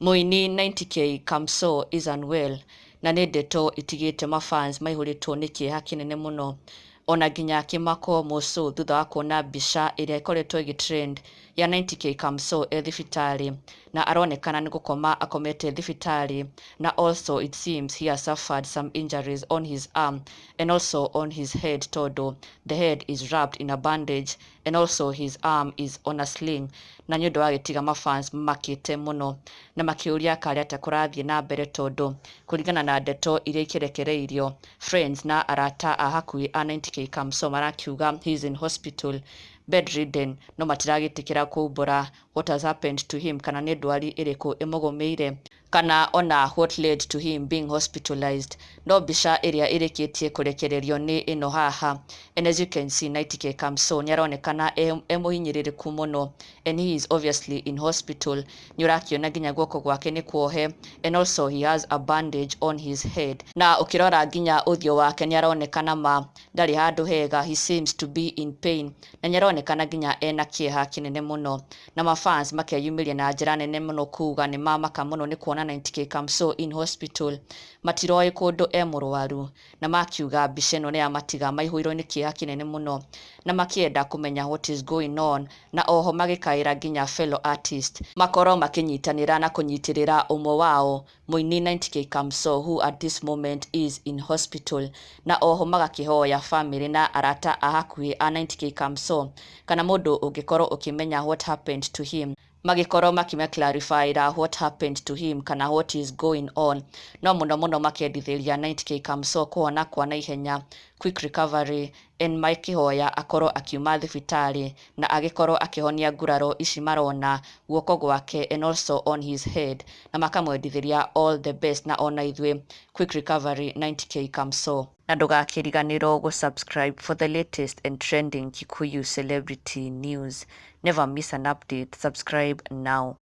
Muini 90k Kamsoh is unwell na nĩ ndeto itigĩte mafans maihũrĩtwo nĩ kĩeha kĩnene mũno ona nginya kĩmako Kamsoh thutha wa kuona mbica ĩrĩa ĩkoretwo ĩgĩtrend ya 90k Kamsoh thibitarĩ na aronekana nĩ gũkoma akomete thibitarĩ na also it seems he has suffered some injuries on his arm and also on his head tondũ the head is wrapped in a bandage and also his arm is on a sling na nĩ ũndũ wa gĩtiga mafans makĩte mũno na makĩũria karĩa ta kũrathiĩ na mbere tondũ kũringana na ndeto iria ikirekereirio friends na arata a hakuhĩ a 90k Kamsoh marakiuga he is in hospital bedridden no matiragĩtĩkĩra kumbura what has happened to him kana nĩ ndwari ĩrĩkũ ĩmũgũmĩire kana ona what led to him being hospitalized no mbica ĩrĩa ĩrĩkĩtie kũrekererio nĩ ĩno haha and as you can see 90k Kamsoh nĩ aronekana mũhinyĩrĩrĩku mũno and he is obviously in hospital nĩ ũrakĩona nginya guoko gwake nĩ kuohe and also he has a bandage on his head na ũkĩrora nginya ũthiũ wake nĩ aronekana ndarĩ handũ hega he seems to be in pain na nĩ aronekana nginya ena kĩeha kĩnene mũno na mafans makeyumĩria na njĩra nene mũno kuga nĩ mamaka mũno nĩ kuona 90k Kamsoh in hospital matiroĩ kũndũ mũrwaru na makiuga mbica ĩno nĩ yamatiga maihũirwo nĩ kĩeha kĩnene mũno na makĩenda kũmenya what is going on na oho magĩkaĩra nginya fellow artist makorwo makĩnyitanĩra na kũnyitĩrĩra ũmwe wao mũini 90k Kamsoh who at this moment is in hospital na oho magakĩhoya family na arata a hakuhĩ a 90k Kamsoh kana mũndũ ũngĩkorwo ũkĩmenya what happened to him magĩkorwo makĩmaclarifyra what happened to him kana what is going on no mũno makendithĩria 90k Kamsoh kuona kwa naihenya quick recovery and makĩhoya akorwo akiuma thibitarĩ na agĩkorwo akĩhonia nguraro ici marona guoko gwake and also on his head na makamwendithĩria all the best na ona ithuĩ quick recovery 90k Kamsoh na ndũgakĩriganĩrwo gũsubscribe for the latest and trending Kikuyu celebrity news. Never miss an update. Subscribe now.